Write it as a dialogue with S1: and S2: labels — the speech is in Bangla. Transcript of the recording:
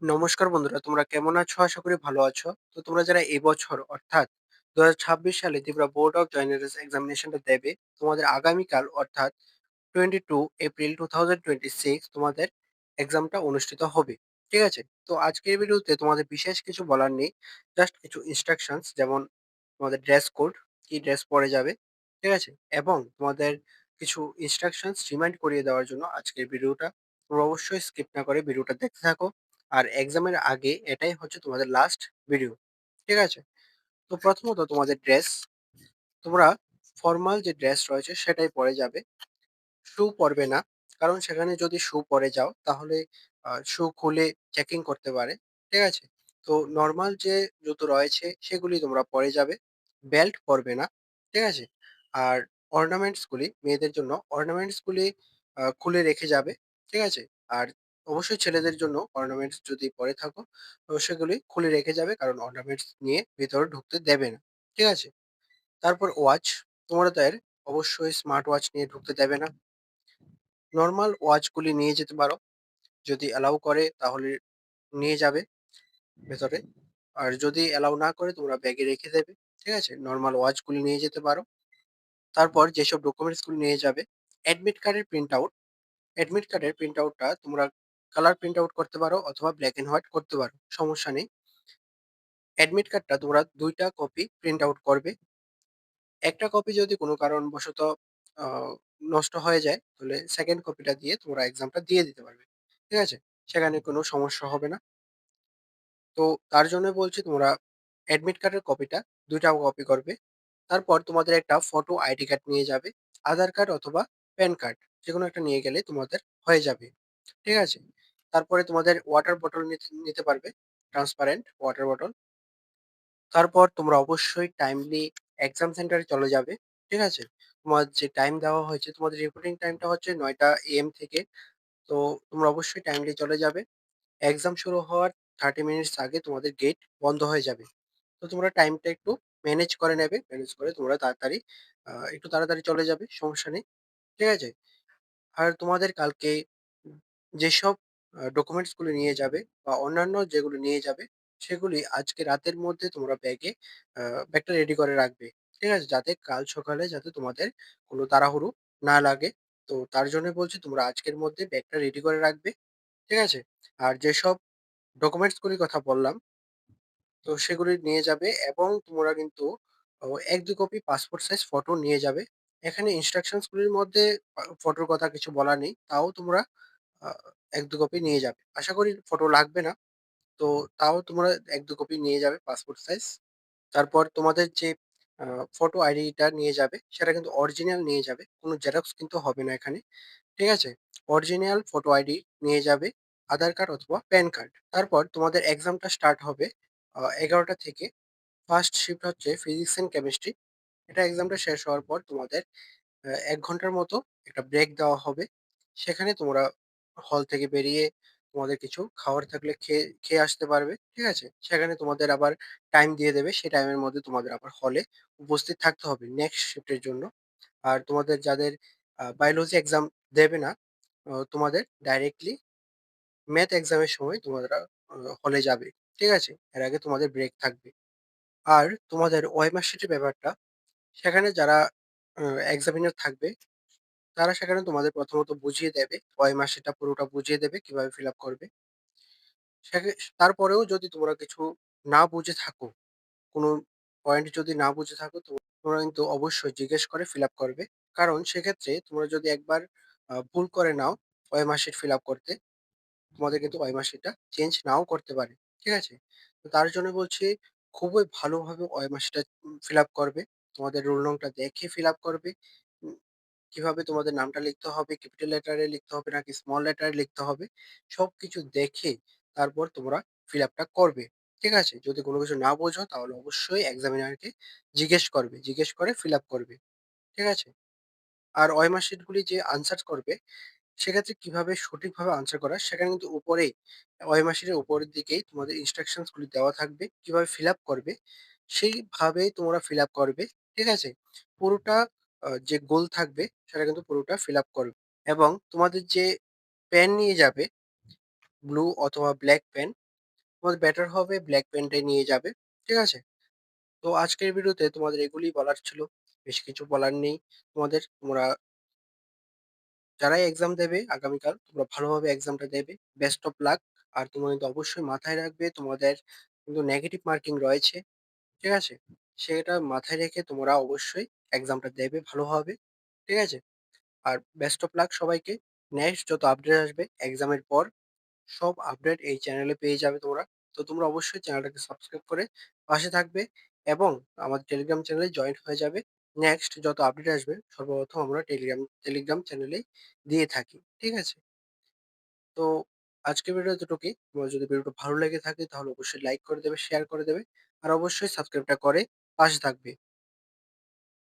S1: নমস্কার বন্ধুরা, তোমরা কেমন আছো? আশা করি ভালো আছো। তো তোমরা যারা এবছর অর্থাৎ ২০২৬ সালে তোমরা বোর্ড অফ জয়েনারিস এক্সামিনেশনটা দেবে, তোমাদের আগামীকাল অর্থাৎ 22 এপ্রিল 2026 তোমাদের এক্সামটা অনুষ্ঠিত হবে। ঠিক আছে? তো আজকের ভিডিওতে তোমাদের বিশেষ কিছু বলার নেই। জাস্ট কিছু ইনস্ট্রাকশনস যেমন তোমাদের ড্রেস কোড, কি ড্রেস পরে যাবে, ঠিক আছে? এবং তোমাদের কিছু ইনস্ট্রাকশনস রিমাইন্ড করিয়ে দেওয়ার জন্য আজকের ভিডিওটা। তোমরা অবশ্যই স্কিপ না করে ভিডিওটা দেখতে থাকো। আর এক্সামের আগে এটাই হচ্ছে তোমাদের লাস্ট ভিডিও। ঠিক আছে? তো প্রথমত তোমাদের ড্রেস, তোমরা ফরমাল যে ড্রেস রয়েছে সেটাই পরে যাবে। শু পরবে না। কারণ সেখানে যদি শু পরে যাও তাহলে শু খুলে চেকিং করতে পারে। ঠিক আছে? তো নরমাল যে জুতো রয়েছে সেগুলি তোমরা পরে যাবে। বেল্ট পরবে না। ঠিক আছে? আর অর্নামেন্টস গুলি মেয়েদের জন্য অর্নামেন্টস গুলি খুলে রেখে যাবে। ঠিক আছে? আর অবশ্যই ছেলেদের জন্য অর্নামেন্টস যদি পরে থাকো তো সেগুলি খুলে রেখে যাবে, কারণ অর্নামেন্টস নিয়ে ভেতরে ঢুকতে দেবে না। ঠিক আছে? তারপর ওয়াচ, তোমাদের অবশ্যই স্মার্ট ওয়াচ নিয়ে ঢুকতে দেবে না। নরমাল ওয়াচগুলি নিয়ে যেতে পারো। যদি অ্যালাউ করে তাহলে নিয়ে যাবে ভেতরে। আর যদি অ্যালাউ না করে তোমরা ব্যাগে রেখে দেবে। ঠিক আছে? নরমাল ওয়াচগুলি নিয়ে যেতে পারো। তারপর যেসব ডকুমেন্টসগুলো নিয়ে যাবে, অ্যাডমিট কার্ডের প্রিন্ট আউট। অ্যাডমিট কার্ডের প্রিন্ট আউটটা তোমরা কালার প্রিন্ট আউট করতে পারো অথবা ব্ল্যাক অ্যান্ড হোয়াইট করতে পারো। সমস্যা নেই। অ্যাডমিট কার্ডটা তোমরা ২ টা কপি প্রিন্ট আউট করবে। একটা কপি যদি কোনো কারণবশত আ নষ্ট হয়ে যায়, তাহলে 2nd কপিটা দিয়ে তোমরা এক্সামটা দিয়ে দিতে পারবে। ঠিক আছে? সেখানে কোনো সমস্যা হবে না। তো তার জন্য বলছি তোমরা অ্যাডমিট কার্ডের কপিটা ২ টা কপি করবে। তারপর তোমাদের একটা ফটো আইডি কার্ড নিয়ে যাবে। আধার কার্ড অথবা প্যান কার্ড যেকোনো একটা নিয়ে গেলে তোমাদের হয়ে যাবে। ঠিক আছে? তারপরে তোমাদের ওয়াটার বটল নিতে পারবে। Transparent water bottle. তারপর তোমরা অবশ্যই টাইমলি এক্সাম সেন্টারে চলে যাবে। ঠিক আছে? তোমার যে টাইম দেওয়া হয়েছে, তোমাদের রিপোর্টিং টাইমটা হচ্ছে ৯টা AM থেকে। তো তোমরা অবশ্যই টাইমলি চলে যাবে। এক্সাম শুরু হওয়ার 30 মিনিটস আগে তোমাদের গেট বন্ধ হয়ে যাবে। তো তোমরা টাইমটা একটু ম্যানেজ করে নেবে। ম্যানেজ করে তোমরা তাড়াতাড়ি একটু তাড়াতাড়ি চলে যাবে। সমস্যা নেই। ঠিক আছে? আর তোমাদের কালকে যেসব ডকুমেন্টস গুলো নিয়ে যাবে বা অন্যান্য যেগুলো নিয়ে যাবে, সেগুলি আজকে রাতের মধ্যে তোমরা ব্যাগটা রেডি করে রাখবে। ঠিক আছে? যাতে কাল সকালে যাতে তোমাদের কোনো তাড়াহুড়ো না লাগে। তো তার জন্য বলছি তোমরা আজকের মধ্যে ব্যাগটা রেডি করে রাখবে। ঠিক আছে? আর যেসব ডকুমেন্টস গুলির কথা বললাম, তো সেগুলি নিয়ে যাবে এবং তোমরা কিন্তু ১-২ কপি পাসপোর্ট সাইজ ফটো নিয়ে যাবে। এখানে ইনস্ট্রাকশনস গুলির মধ্যে ফটোর কথা কিছু বলা নেই। তাও তোমরা আ ১-২ কপি নিয়ে যাবে। আশা করি ফটো লাগবে না। তো তাও তোমরা ১-২ কপি নিয়ে যাবে পাসপোর্ট সাইজ। তারপর তোমাদের যে আ ফটো আইডিটা নিয়ে যাবে সেটা কিন্তু অরিজিনাল নিয়ে যাবে। কোনো জেরক্স কিন্তু হবে না এখানে। ঠিক আছে? অরিজিনাল ফটো আইডি নিয়ে যাবে, আধার কার্ড অথবা প্যান কার্ড। তারপর তোমাদের এক্সামটা স্টার্ট হবে ১১টা থেকে। ফার্স্ট শিফট হচ্ছে ফিজিক্স অ্যান্ড কেমিস্ট্রি। এটা এক্সামটা শেষ হওয়ার পর তোমাদের ১ ঘন্টার মতো একটা ব্রেক দেওয়া হবে। সেখানে তোমরা হল থেকে বেরিয়ে তোমাদের কিছু খাওয়ার থাকলে খেয়ে আসতে পারবে। ঠিক আছে? সেখানে তোমাদের আবার টাইম দিয়ে দেবে। সেই টাইমের মধ্যে তোমাদের আবার হলে উপস্থিত থাকতে হবে নেক্সট শিফটের জন্য। আর তোমাদের যাদের বায়োলজি এক্সাম দেবে না, তোমাদের ডাইরেক্টলি ম্যাথ এক্সামের সময় তোমরা হলে যাবে। ঠিক আছে? এর আগে তোমাদের ব্রেক থাকবে। আর তোমাদের ওএমআর শিটের ব্যাপারটা, সেখানে যারা আ এক্সামিনার থাকবে তারা সেখানে তোমাদের প্রথমত বুঝিয়ে দেবে। ওএমআর শিটটা পুরোটা বুঝিয়ে দেবে কিভাবে ফিল আপ করবে। সেকে তারপরেও যদি তোমরা কিছু না বুঝে থাকো, কোনো পয়েন্ট যদি না বুঝে থাকো তোমরা কিন্তু অবশ্যই জিজ্ঞেস করে ফিল আপ করবে। কারণ সেক্ষেত্রে তোমরা যদি একবার ভুল করে নাও ওএমআর শিট ফিল আপ করতে, তোমাদের কিন্তু ওএমআর শিটটা চেঞ্জ নাও করতে পারে। ঠিক আছে? তো তার জন্য বলছি খুবই ভালোভাবে ওএমআর শিটটা ফিল আপ করবে। তোমাদের রোল নংটা দেখে ফিল আপ করবে। উম কিভাবে তোমাদের নামটা লিখতে হবে, ক্যাপিটাল লেটারে লিখতে হবে নাকি স্মল লেটারে লিখতে হবে, সবকিছু দেখে তারপর তোমরা ফিল আপটা করবে। ঠিক আছে? যদি কোনো কিছু না বোঝো তাহলে অবশ্যই এক্সামিনারকে জিজ্ঞেস করবে। জিজ্ঞেস করে ফিল আপ করবে। ঠিক আছে? আর ওএমআর শিটগুলি যে আনসার করবে, সেক্ষেত্রে কিভাবে সঠিকভাবে আনসার করা সেখানে কিন্তু উপরেই ওএমআর শিটের উপরের দিকেই তোমাদের ইনস্ট্রাকশনস গুলি দেওয়া থাকবে। কিভাবে ফিল আপ করবে সেইভাবেই তোমরা ফিল আপ করবে। ঠিক আছে? পুরোটা যে গোল থাকবে সেটা কিন্তু পুরোটা ফিল আপ করবে। এবং তোমাদের যে পেন নিয়ে যাবে ব্লু অথবা ব্লাক পেন, তোমাদের বেটার হবে ব্ল্যাক পেনটাই নিয়ে যাবে। ঠিক আছে? তো আজকের ভিডিওতে তোমাদের এগুলিই বলার ছিল। বেশি কিছু বলার নেই তোমাদের। তোমরা যারাই এক্সাম দেবে আগামীকাল তোমরা ভালোভাবে এক্সামটা দেবে। Best of luck. আর তোমরা কিন্তু অবশ্যই মাথায় রাখবে তোমাদের কিন্তু নেগেটিভ মার্কিং রয়েছে। ঠিক আছে? সেটা মাথায় রেখে তোমরা অবশ্যই এক্সামটা দেবে ভালোভাবে। ঠিক আছে? আর বেস্ট অফ লাক সবাইকে। নেক্সট যত আপডেট আসবে এক্সামের পর সব আপডেট এই চ্যানেলে পেয়ে যাবে তোমরা। তো তোমরা অবশ্যই চ্যানেলটাকে সাবস্ক্রাইব করে পাশে থাকবে এবং আমাদের টেলিগ্রাম চ্যানেলে জয়েন হয়ে যাবে। নেক্সট যত আপডেট আসবে সর্বপ্রথম আমরা টেলিগ্রাম চ্যানেলেই দিয়ে থাকি। ঠিক আছে? তো আজকের ভিডিও এতটুকুই। তোমার যদি ভিডিওটা ভালো লেগে থাকে তাহলে অবশ্যই লাইক করে দেবে, শেয়ার করে দেবে। আর অবশ্যই সাবস্ক্রাইবটা করে পাশে থাকবে।